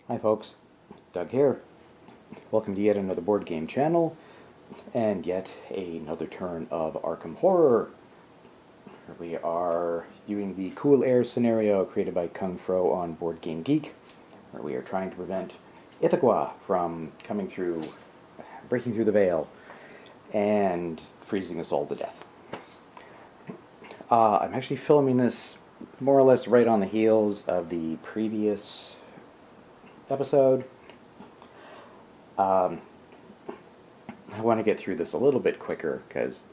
Hi folks, Doug here. Welcome to yet another board game channel, and yet another turn of Arkham Horror. We are doing the Cool Air scenario created by Kung Fro on Board Game Geek, where we are trying to prevent Ithaqua from breaking through the veil, and freezing us all to death. I'm actually filming this more or less right on the heels of the previous episode. I want to get through this a little bit quicker because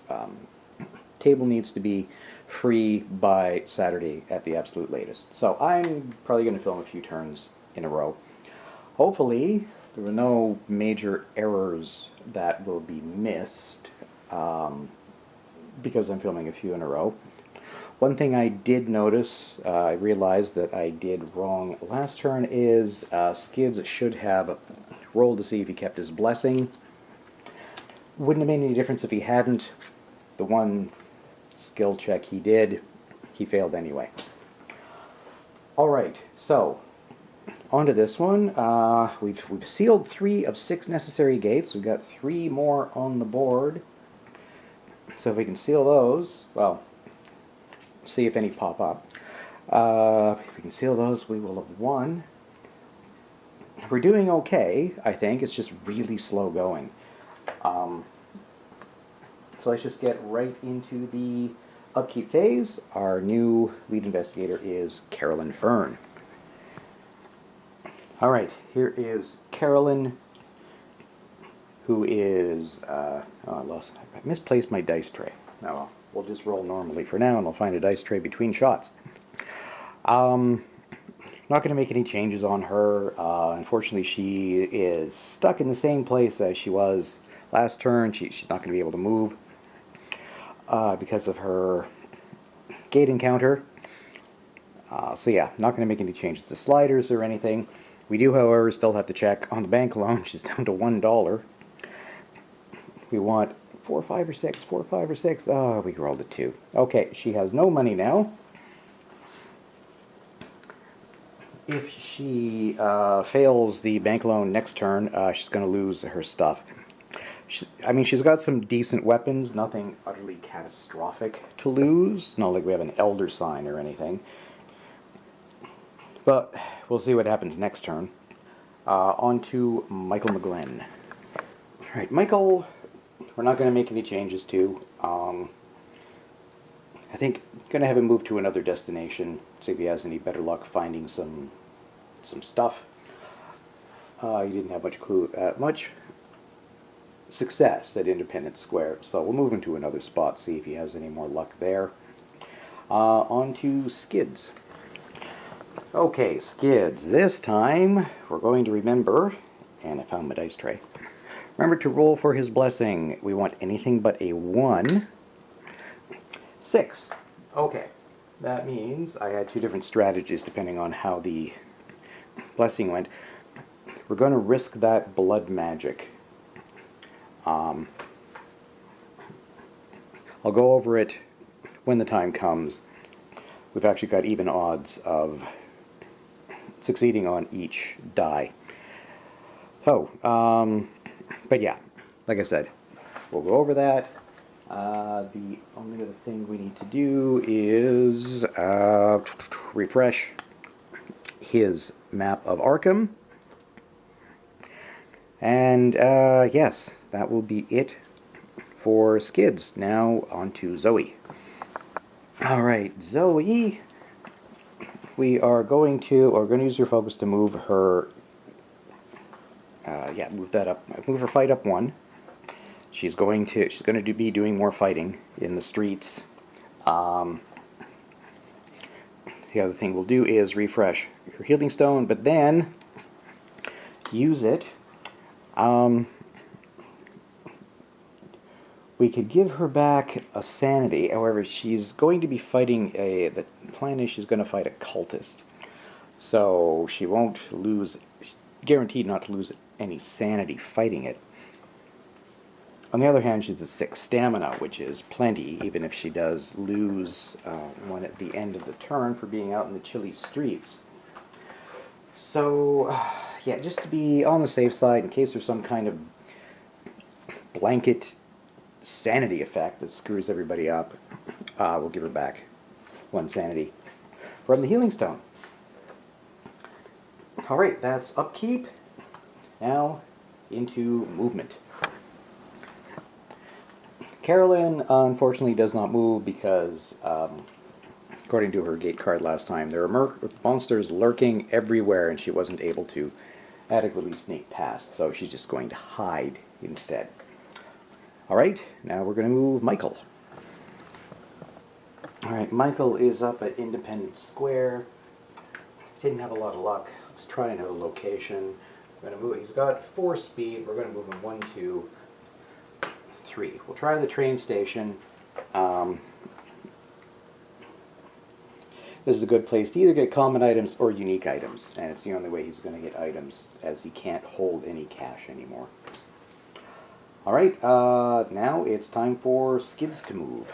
table needs to be free by Saturday at the absolute latest. So I'm probably going to film a few turns in a row. Hopefully there were no major errors that will be missed because I'm filming a few in a row. One thing I did notice, I realized that I did wrong last turn, is Skids should have rolled to see if he kept his blessing. Wouldn't have made any difference if he hadn't. The one skill check he did, he failed anyway. Alright, so on to this one. We've sealed 3 of 6 necessary gates. We've got 3 more on the board. So if we can seal those, well, see if any pop up. If we can seal those, we will have won. We're doing okay, I think. It's just really slow going. So let's just get right into the upkeep phase. Our new lead investigator is Carolyn Fern. Alright, here is Carolyn, who is... I misplaced my dice tray. Oh well. We'll just roll normally for now, and I'll find a dice tray between shots. Not going to make any changes on her. Unfortunately, she is stuck in the same place as she was last turn. She's not going to be able to move because of her gate encounter. So yeah, not going to make any changes to sliders or anything. We do, however, still have to check on the bank loan. She's down to $1. We want 4, 5, or 6. 4, 5, or 6. Oh, we rolled a 2. Okay, she has no money now. If she fails the bank loan next turn, she's going to lose her stuff. She's got some decent weapons, nothing utterly catastrophic to lose. Not like we have an elder sign or anything. But we'll see what happens next turn. On to Michael McGlenn. Alright, Michael... We're not going to make any changes to. I think going to have him move to another destination, see if he has any better luck finding some stuff. He didn't have much success at Independence Square, so we'll move him to another spot, see if he has any more luck there. On to Skids. Okay, Skids. This time we're going to remember, and I found my dice tray. Remember to roll for his blessing. We want anything but a 1. 6. Okay. That means I had 2 different strategies depending on how the blessing went. We're going to risk that blood magic. I'll go over it when the time comes. We've actually got even odds of succeeding on each die. So, but yeah, like I said, we'll go over that. The only other thing we need to do is refresh his map of Arkham. And yes, that will be it for Skids. Now on to Zoe. Alright, Zoe, we are going to use your focus to move her... move that up. Move her fight up 1. She's going to be doing more fighting in the streets. The other thing we'll do is refresh her healing stone, but then use it. We could give her back a sanity. However, she's going to be fighting the plan is she's going to fight a cultist, so she won't lose. She's guaranteed not to lose any sanity fighting it. On the other hand, she's a 6 stamina, which is plenty, even if she does lose one at the end of the turn for being out in the chilly streets. So, yeah, just to be on the safe side, in case there's some kind of blanket sanity effect that screws everybody up, we'll give her back 1 sanity from the healing stone. Alright, that's upkeep. Now into movement. Carolyn unfortunately does not move because, according to her gate card last time, there are monsters lurking everywhere and she wasn't able to adequately sneak past, so she's just going to hide instead. Alright, now we're going to move Michael. Alright, Michael is up at Independence Square. Didn't have a lot of luck. Let's try another location. We're going to move. He's got 4 speed. We're going to move him 1, 2, 3. We'll try the train station. This is a good place to either get common items or unique items, and it's the only way he's going to get items, as he can't hold any cash anymore. Alright, now it's time for Skids to move.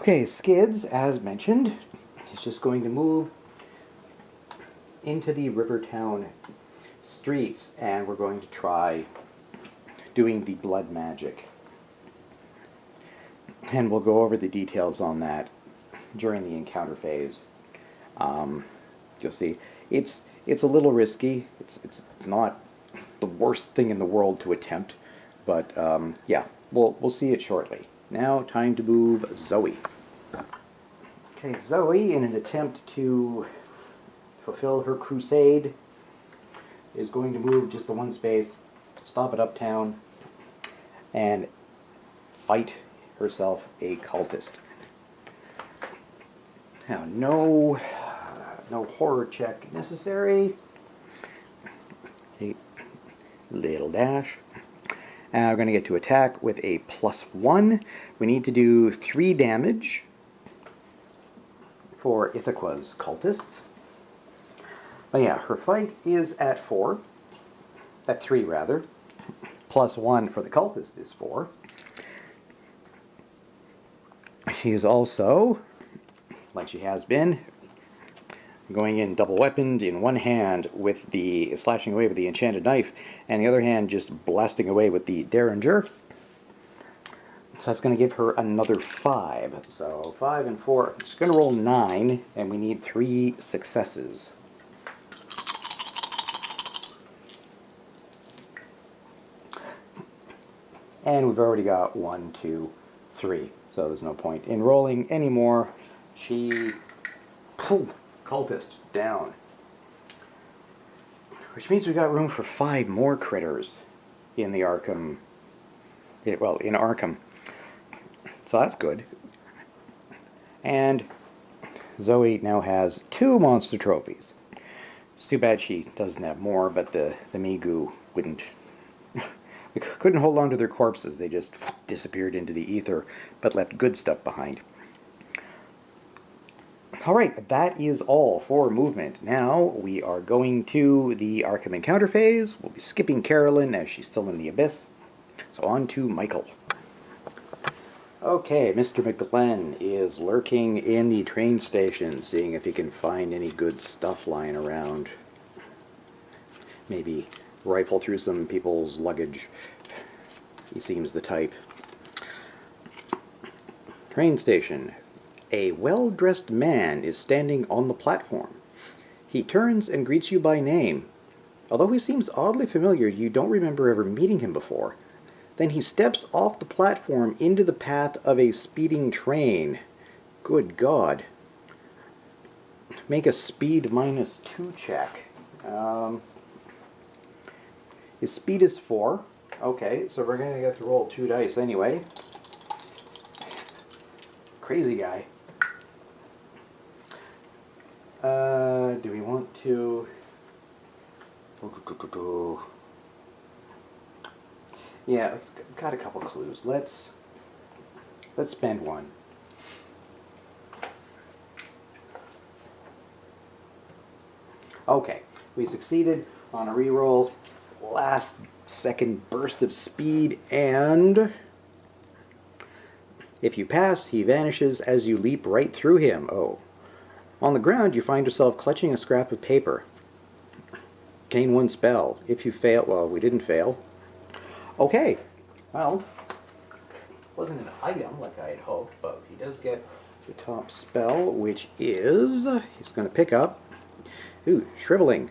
Okay, Skids, as mentioned, is just going to move into the Rivertown streets, and we're going to try doing the blood magic. And we'll go over the details on that during the encounter phase. You'll see, it's a little risky. It's not the worst thing in the world to attempt, but yeah, we'll see it shortly. Now, time to move Zoe. Okay, Zoe, in an attempt to fulfill her crusade, is going to move just the 1 space, stop at Uptown, and fight herself a cultist. Now, no horror check necessary. A little dash. And we're going to get to attack with a +1. We need to do 3 damage for Ithaqua's cultists. But yeah, her fight is at 4. At 3, rather. +1 for the cultist is 4. She is also, like she has been, going in double-weaponed in one hand with the slashing away with the enchanted knife, and the other hand just blasting away with the derringer. So that's going to give her another 5. So 5 and 4. It's going to roll 9, and we need 3 successes. And we've already got 1, 2, 3. So there's no point in rolling anymore. She... cultist down. Which means we've got room for 5 more critters in the Arkham... well, in Arkham. So that's good. And Zoe now has 2 monster trophies. It's too bad she doesn't have more, but the Migu wouldn't... They couldn't hold on to their corpses. They just disappeared into the ether, but left good stuff behind. Alright, that is all for movement. Now we are going to the Arkham encounter phase. We'll be skipping Carolyn as she's still in the abyss. So on to Michael. Okay, Mr. McGlenn is lurking in the train station, seeing if he can find any good stuff lying around. Maybe rifle through some people's luggage. He seems the type. Train station. A well-dressed man is standing on the platform. He turns and greets you by name. Although he seems oddly familiar, you don't remember ever meeting him before. Then he steps off the platform into the path of a speeding train. Good God. Make a speed -2 check. His speed is 4. Okay, so we're going to get to roll 2 dice anyway. Crazy guy. Do we want to... Yeah, I've got a couple clues. Let's spend 1. Okay, we succeeded on a reroll. Last second burst of speed, and if you pass, he vanishes as you leap right through him. Oh. On the ground, you find yourself clutching a scrap of paper. Gain 1 spell. If you fail, well, we didn't fail. Okay, well, wasn't an item like I had hoped, but he does get the top spell, which is, he's going to pick up, Shriveling.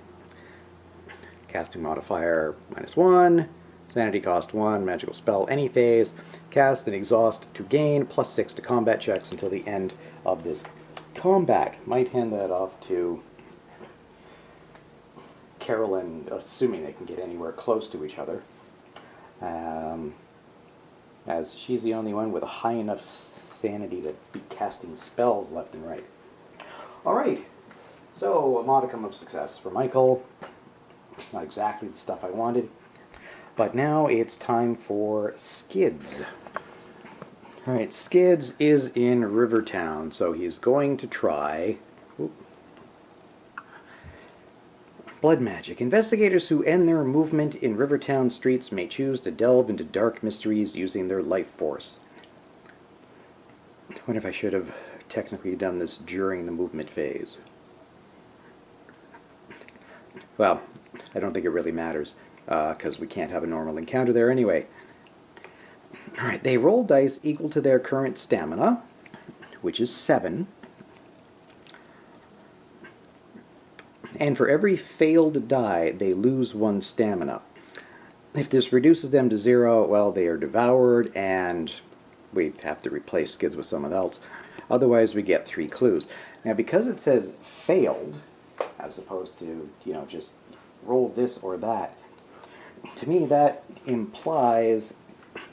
Casting modifier -1, sanity cost 1, magical spell any phase, cast and exhaust to gain, +6 to combat checks until the end of this combat. Might hand that off to Carolyn, assuming they can get anywhere close to each other, as she's the only one with a high enough sanity to be casting spells left and right. Alright, so a modicum of success for Michael. Not exactly the stuff I wanted, but now it's time for Skids. Alright, Skids is in Rivertown, so he's going to try Blood Magic. Investigators who end their movement in Rivertown streets may choose to delve into dark mysteries using their life force. I wonder if I should have technically done this during the movement phase. Well, I don't think it really matters, because we can't have a normal encounter there anyway. Alright, they roll dice equal to their current stamina, which is 7. And for every failed die, they lose 1 stamina. If this reduces them to 0, well, they are devoured, and we have to replace Skids with someone else. Otherwise, we get 3 clues. Now, because it says failed, as opposed to, just roll this or that, to me that implies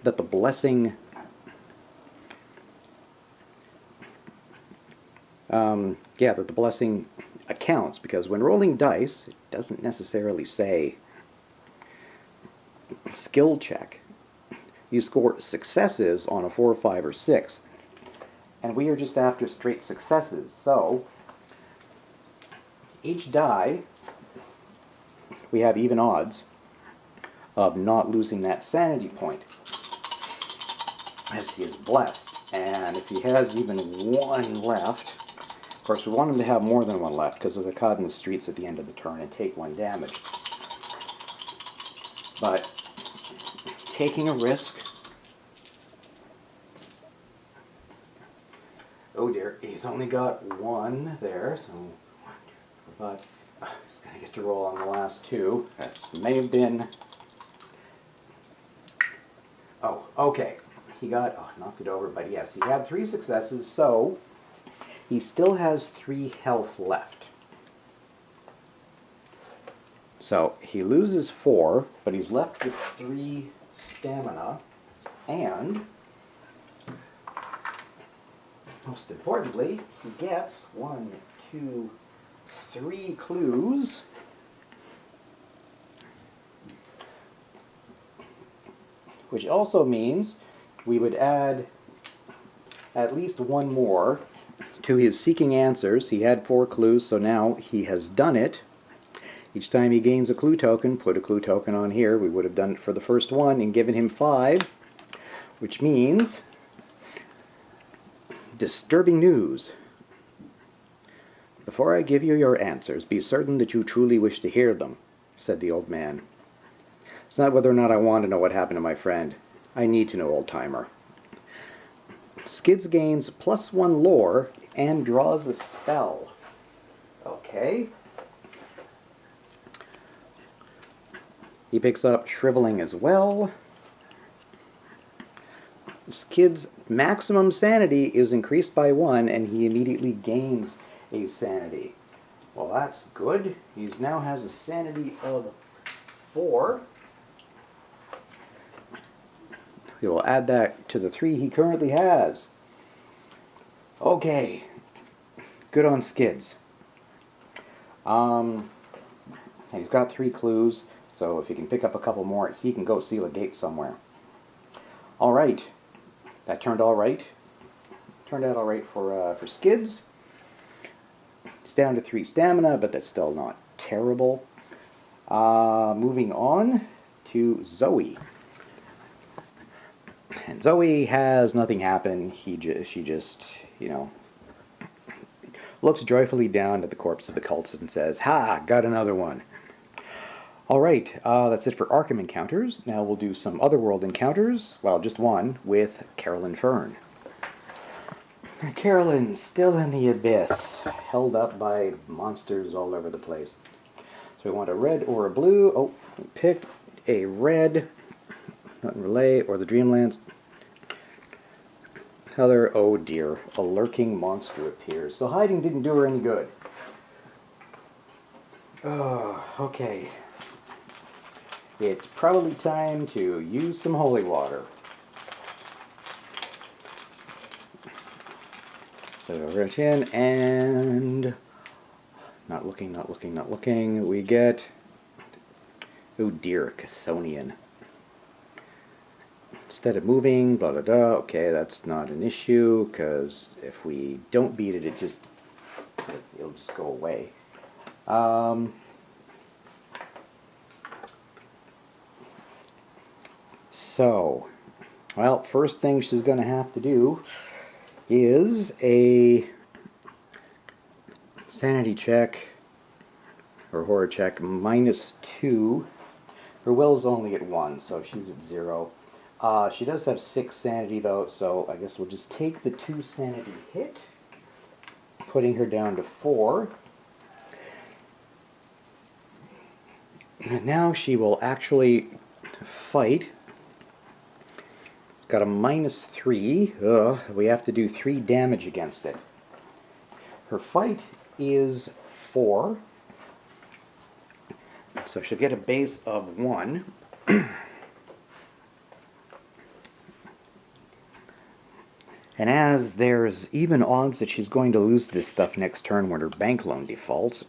that the blessing that the blessing accounts, because when rolling dice, it doesn't necessarily say skill check. You score successes on a 4, 5, or 6, and we are just after straight successes. So each die, we have even odds of not losing that sanity point, as he is blessed. And if he has even 1 left, of course we want him to have more than 1 left, because of the caught in the streets at the end of the turn and take 1 damage. But taking a risk. Oh dear, he's only got 1 there, so but he's going to get to roll on the last 2. That may have been... Oh, okay. He got... knocked it over, but yes, he had 3 successes, so he still has 3 health left. So he loses 4, but he's left with 3 stamina, and most importantly, he gets 1, 2, 3 clues. Which also means we would add at least 1 more to his seeking answers. He had 4 clues, so now he has done it. Each time he gains a clue token, put a clue token on here. We would have done it for the first one and given him 5, which means disturbing news. Before I give you your answers, be certain that you truly wish to hear them, said the old man. It's not whether or not I want to know what happened to my friend. I need to know, old-timer. Skids gains +1 lore and draws a spell. Okay. He picks up Shriveling as well. Skids' maximum sanity is increased by 1, and he immediately gains a sanity. Well, that's good. He now has a sanity of 4. We will add that to the 3 he currently has. Okay. Good on Skids. He's got 3 clues, so if he can pick up a couple more, he can go seal a gate somewhere. Alright. That turned all right. Turned out all right for Skids. It's down to 3 stamina, but that's still not terrible. Moving on to Zoe. And Zoe has nothing happen. She just, looks joyfully down at the corpse of the cultist and says, "Ha! Got another one." Alright, that's it for Arkham encounters. Now we'll do some Otherworld encounters, well, just one, with Carolyn Fern. Carolyn's still in the abyss, held up by monsters all over the place. So we want a red or a blue. Oh, we picked a red, not in Relay or the Dreamlands. Color, oh dear, a lurking monster appears. So hiding didn't do her any good. Oh, okay. It's probably time to use some holy water. So right in, and not looking, not looking, not looking. We get, oh dear, Chthonian. Instead of moving, blah blah blah. Okay, that's not an issue because if we don't beat it, it'll just go away. So, well, first thing she's going to have to do is a sanity check, or horror check, -2. Her will's only at 1, so she's at 0. She does have 6 sanity, though, so I guess we'll just take the 2 sanity hit, putting her down to 4. And now she will actually fight. Got a -3. We have to do 3 damage against it. Her fight is 4. So she'll get a base of 1. And as there's even odds that she's going to lose this stuff next turn when her bank loan defaults,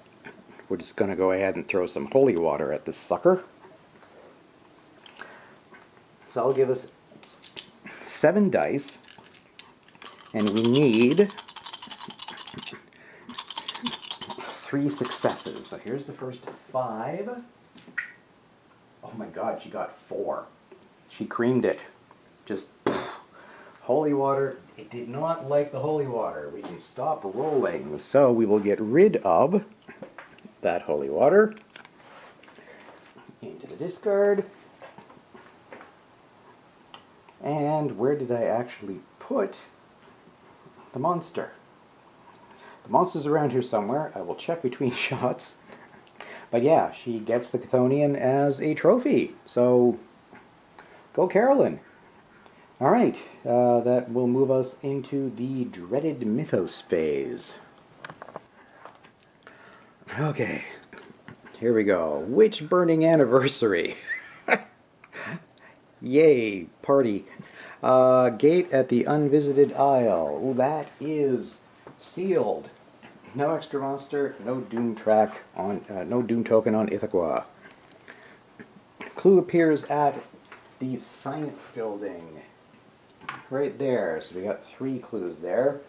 we're just going to go ahead and throw some holy water at this sucker. So that'll give us 7 dice, and we need 3 successes. So here's the first 5. Oh my god, she got 4. She creamed it. Just holy water. It did not like the holy water. We can stop rolling. So we will get rid of that holy water into the discard. And where did I actually put the monster? The monster's around here somewhere. I will check between shots. But yeah, she gets the Chthonian as a trophy. So, go Carolyn. Alright, that will move us into the dreaded mythos phase. Okay, here we go. Witch Burning Anniversary. Yay, party. Gate at the Unvisited Isle. Ooh, that is sealed. No extra monster, no Doom track on, no Doom token on Ithaca. Clue appears at the Science Building. Right there. So we got 3 clues there.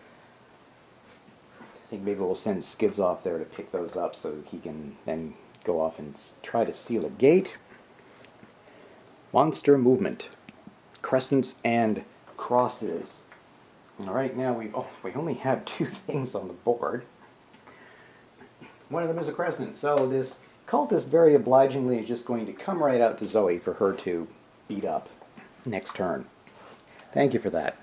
I think maybe we'll send Skids off there to pick those up so he can then go off and try to seal a gate. Monster movement. Crescents and crosses. Alright, now we only have 2 things on the board. One of them is a crescent, so this cultist very obligingly is just going to come right out to Zoe for her to beat up next turn. Thank you for that.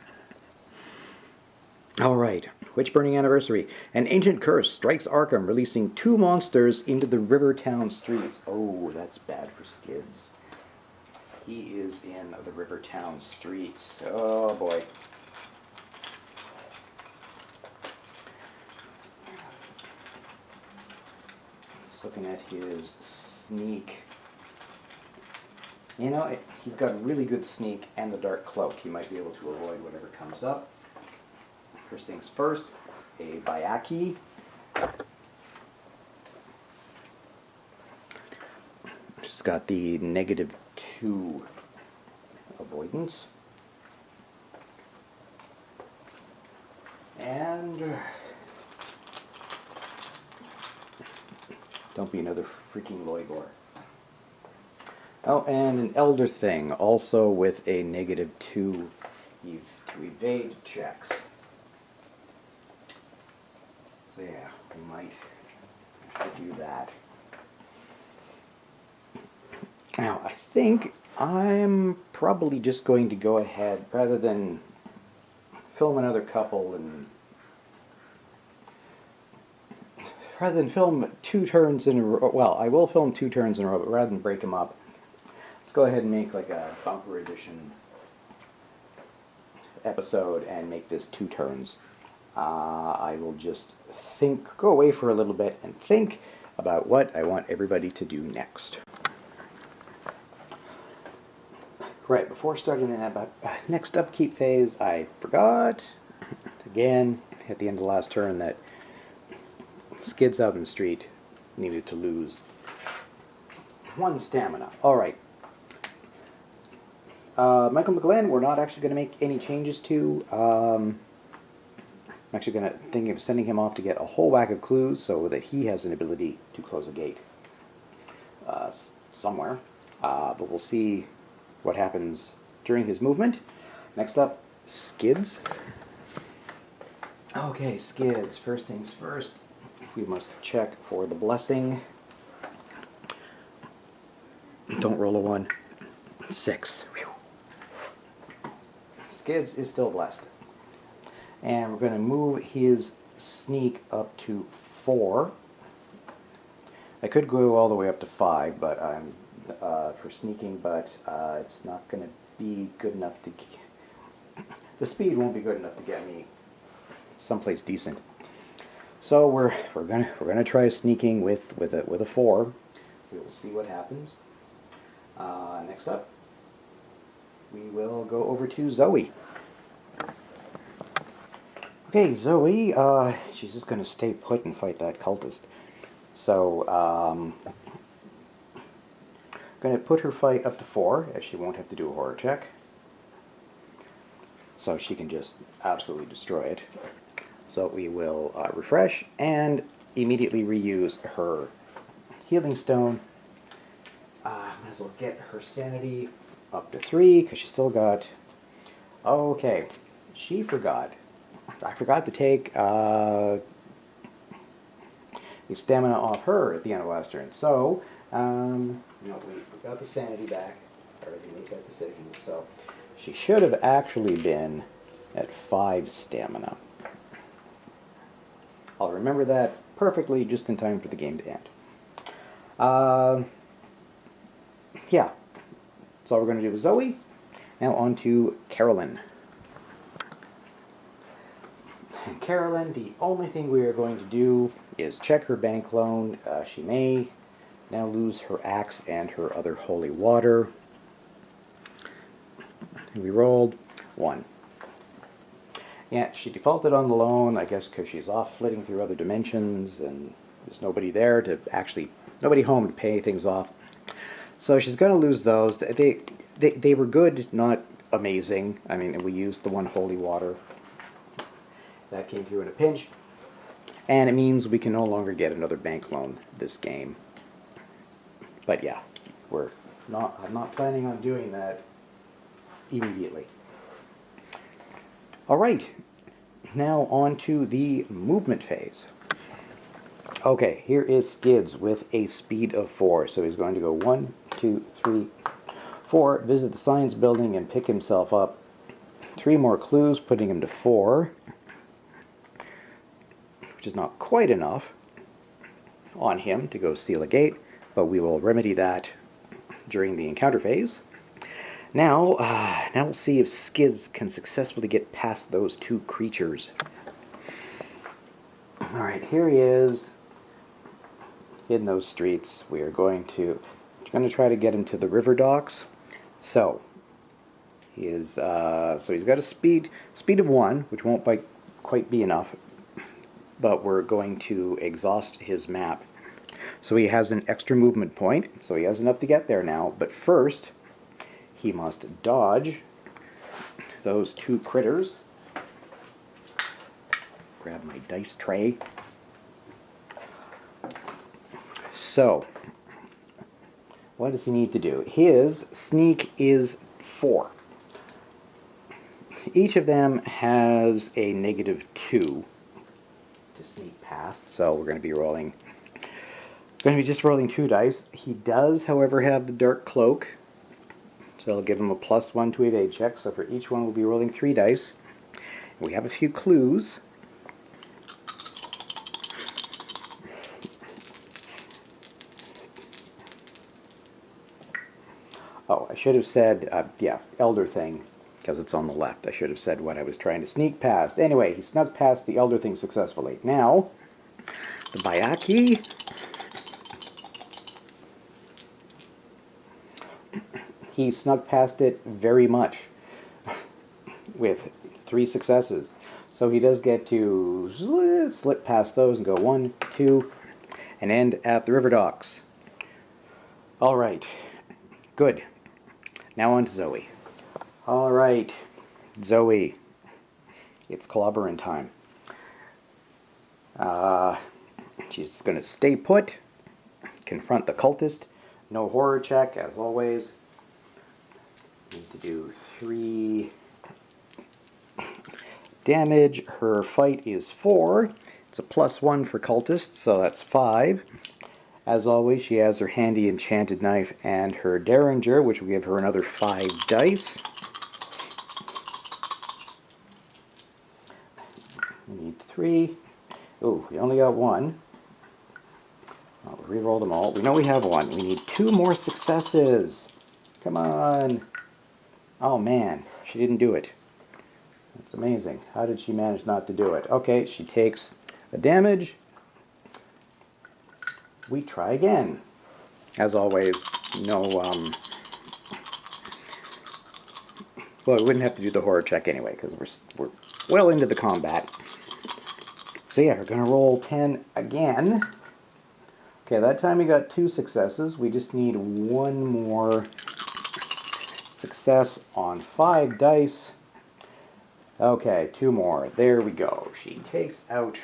Alright, Witch Burning Anniversary. An ancient curse strikes Arkham, releasing 2 monsters into the Rivertown streets. Oh, that's bad for Skids. He is in the Rivertown streets. Oh boy. Just looking at his sneak. You know, he's got really good sneak and the dark cloak. He might be able to avoid whatever comes up. First things first, a Bayaki. She's got the -2 avoidance. And don't be another freaking Loigor. Oh, and an Elder Thing, also with a -2 to evade checks. So yeah, we might have to do that. Now, I think I'm probably just going to go ahead, rather than film another couple and rather than film 2 turns in a row, well, I will film 2 turns in a row, but rather than break them up, let's go ahead and make like a bumper edition episode and make this 2 turns. I will just go away for a little bit and think about what I want everybody to do next. Right, before starting the next upkeep phase, I forgot, again, at the end of the last turn, that Skids out in the street needed to lose 1 stamina. Alright. Michael McGlenn, we're not actually going to make any changes to. I'm actually going to think of sending him off to get a whole whack of clues so that he has an ability to close a gate somewhere. But we'll see what happens during his movement. Next up, Skids. Okay, Skids. First things first, we must check for the blessing. Don't roll a 1. 6. Whew. Skids is still blessed. And we're going to move his sneak up to 4. I could go all the way up to 5, but I'm for sneaking, but it's not going to be good enough to. The speed won't be good enough to get me someplace decent. So we're gonna try sneaking with a 4. We will see what happens. Next up, we will go over to Zoe. Okay, Zoe, she's just going to stay put and fight that cultist. So, going to put her fight up to 4, as she won't have to do a horror check. So she can just absolutely destroy it. So we will refresh and immediately reuse her healing stone. Might as well get her sanity up to 3, because she's still got... Okay, she forgot. I forgot to take the stamina off her at the end of last turn. So, no, we got the sanity back. I already made that decision. So, she should have actually been at 5 stamina. I'll remember that perfectly just in time for the game to end. Yeah, that's all we're going to do with Zoe. Now on to Carolyn. And Carolyn, the only thing we are going to do is check her bank loan. She may now lose her axe and her other holy water. And we rolled 1. Yeah, she defaulted on the loan, I guess because she's off flitting through other dimensions and there's nobody there to actually, nobody home to pay things off. So she's going to lose those. They were good, not amazing. I mean, we used the 1 holy water. That came through in a pinch. And it means we can no longer get another bank loan this game. But yeah, I'm not planning on doing that immediately. Alright, now on to the movement phase. Okay, here is Skids with a speed of 4. So he's going to go 1, 2, 3, 4, visit the science building and pick himself up. 3 more clues, putting him to 4. Which is not quite enough on him to go seal a gate, but we will remedy that during the encounter phase. Now we'll see if Skids can successfully get past those 2 creatures. Alright, here he is in those streets. We are going to try to get him to the river docks. So he is he's got a speed of 1, which won't quite be enough. But we're going to exhaust his map. So he has an extra movement point, so he has enough to get there now. But first, he must dodge those 2 critters. Grab my dice tray. So, what does he need to do? His sneak is 4. Each of them has a -2. To sneak past, so we're going to be rolling Going to be just rolling 2 dice. He does, however, have the dark cloak, so I'll give him a +1 to evade check. So for each one, we'll be rolling 3 dice. We have a few clues. Oh, I should have said, yeah, Elder Thing, because it's on the left. I should have said what I was trying to sneak past. Anyway, he snuck past the Elder Thing successfully. Now, the Bayaki. He snuck past it very much with 3 successes. So he does get to slip past those and go 1, 2, and end at the river docks. All right, good. Now on to Zoe. All right, Zoe, it's clobbering time. She's going to stay put, confront the cultist. No horror check, as always. Need to do 3 damage. Her fight is 4. It's a +1 for cultists, so that's 5. As always, she has her handy enchanted knife and her derringer, which will give her another 5 dice. We need 3. Oh, we only got 1. I'll re-roll them all. We know we have 1. We need 2 more successes. Come on. Oh man, she didn't do it. That's amazing. How did she manage not to do it? Okay, she takes the damage. We try again. As always, no, well, we wouldn't have to do the horror check anyway, because we're well into the combat. So yeah, we're going to roll 10 again. Okay, that time we got 2 successes. We just need 1 more success on 5 dice. Okay, 2 more. There we go. She takes out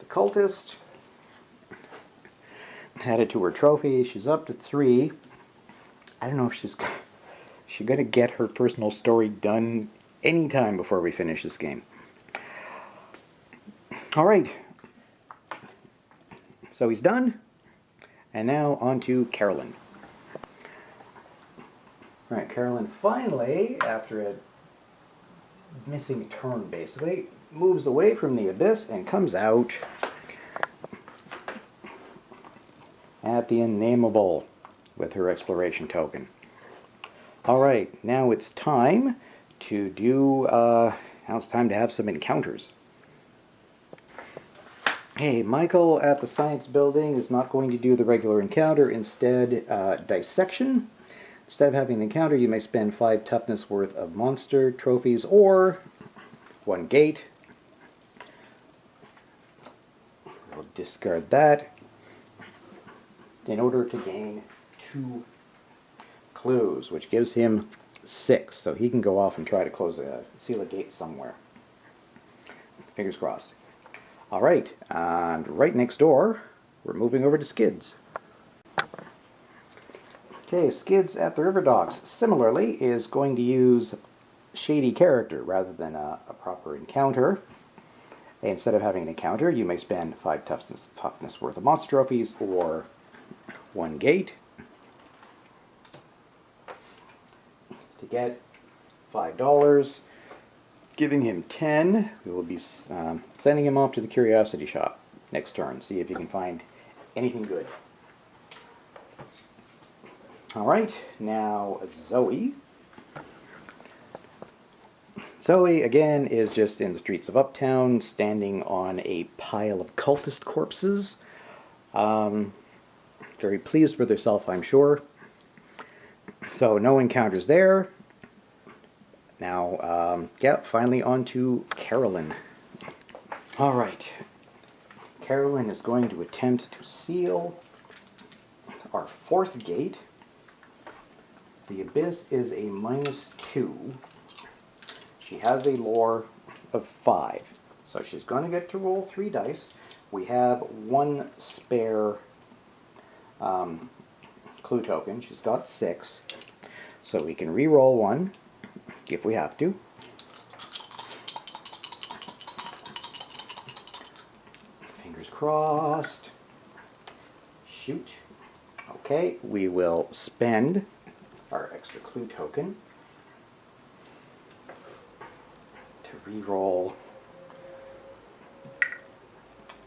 the cultist. Added to her trophy. She's up to 3. I don't know if she's going to get her personal story done anytime before we finish this game. All right. So he's done. And now on to Carolyn. All right, Carolyn finally, after a missing turn basically, moves away from the abyss and comes out at the Unnameable with her exploration token. All right, now it's time to do, now it's time to have some encounters. Hey, Michael at the Science Building is not going to do the regular encounter, instead dissection. Instead of having an encounter, you may spend 5 toughness worth of monster trophies or 1 gate. We'll discard that in order to gain 2 clues, which gives him 6. So he can go off and try to seal a gate somewhere. Fingers crossed. All right, and right next door, we're moving over to Skids. Okay, Skids at the river docks, similarly, is going to use shady character rather than a proper encounter. Instead of having an encounter, you may spend 5 toughness worth of monster trophies or 1 gate to get $5. Giving him 10, we will be sending him off to the Curiosity Shop next turn. See if you can find anything good. Alright, now Zoe. Zoe, again, is just in the streets of Uptown, standing on a pile of cultist corpses. Very pleased with herself, I'm sure. So, no encounters there. Now, yeah, finally on to Carolyn. Alright. Carolyn is going to attempt to seal our 4th gate. The Abyss is a -2. She has a lore of 5. So she's going to get to roll 3 dice. We have 1 spare clue token. She's got 6. So we can re-roll 1 if we have to. Fingers crossed. shoot. Okay, we will spend our extra clue token to re-roll.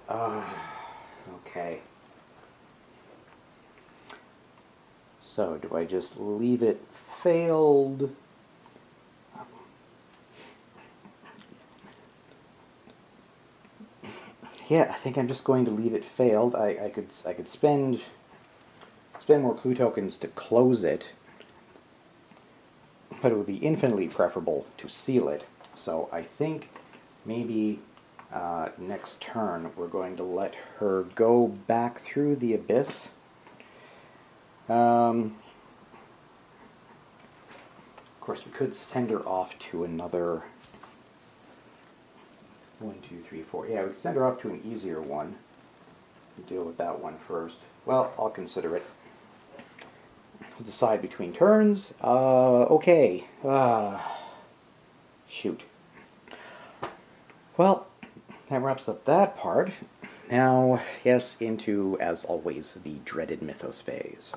Okay. So, do I just leave it failed? Yeah, I think I'm just going to leave it failed. I could spend more clue tokens to close it, but it would be infinitely preferable to seal it. So I think maybe next turn we're going to let her go back through the abyss. Of course, we could send her off to another 1, 2, 3, 4. Yeah, we could send her off to an easier one. Deal with that one first. Well, I'll consider it. We'll decide between turns. Okay. Shoot. Well, that wraps up that part. Now, yes, into, as always, the dreaded Mythos phase.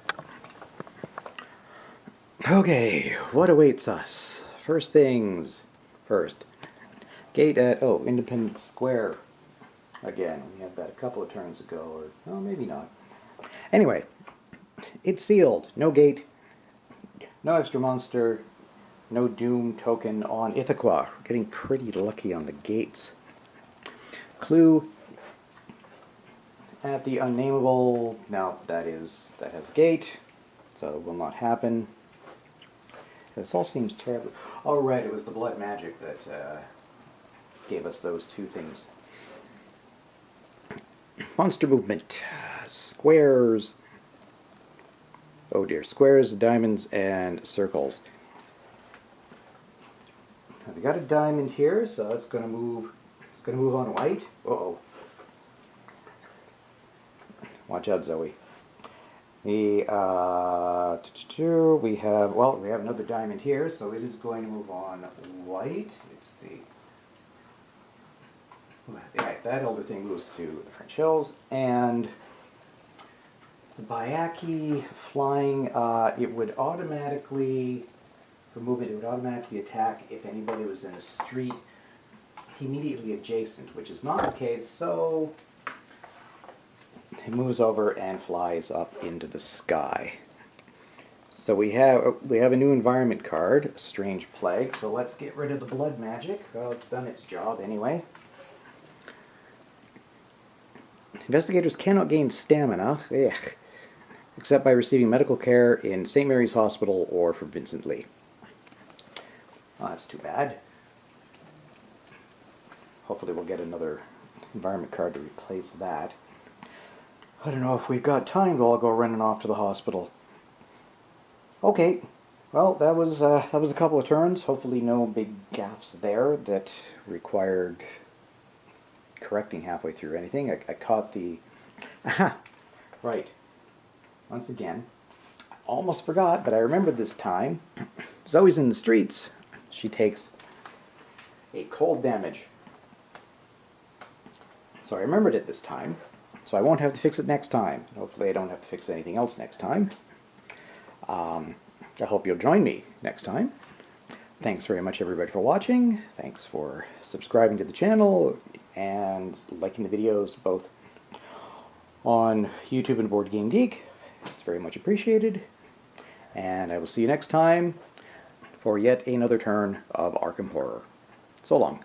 Okay, what awaits us? First things first. Gate at, Independence Square. Again, we had that a couple of turns ago, or, maybe not. Anyway, it's sealed. No gate, no extra monster, no doom token on Ithaca. We're getting pretty lucky on the gates. Clue at the unnameable. No, that has a gate, so it will not happen. This all seems terrible. Oh, right, it was the blood magic that gave us those two things. Monster movement. Squares. Oh dear. Squares, diamonds, and circles. We got a diamond here, so it's going to move. It's going to move on white. Uh-oh. Watch out, Zoe. We have another diamond here, so it is going to move on white. It's the that elder thing moves to the French Hills, and the Bayaki flying. It would automatically remove it. It would automatically attack if anybody was in a street immediately adjacent, which is not the case. So it moves over and flies up into the sky. So we have a new environment card, Strange Plague. So let's get rid of the blood magic. Well, it's done its job anyway. Investigators cannot gain stamina, except by receiving medical care in St. Mary's Hospital or from Vincent Lee. Well, that's too bad. Hopefully we'll get another environment card to replace that. I don't know if we've got time to all go running off to the hospital. Okay, well, that was a couple of turns. Hopefully no big gaffes there that required correcting halfway through or anything. I caught the... Aha! Right. Once again, I almost forgot, but I remembered this time. Zoe's in the streets. She takes a cold damage. So I remembered it this time, so I won't have to fix it next time. Hopefully I don't have to fix anything else next time. I hope you'll join me next time. Thanks very much, everybody, for watching. Thanks for subscribing to the channel and liking the videos both on YouTube and Board Game Geek. It's very much appreciated. And I will see you next time for yet another turn of Arkham Horror. So long.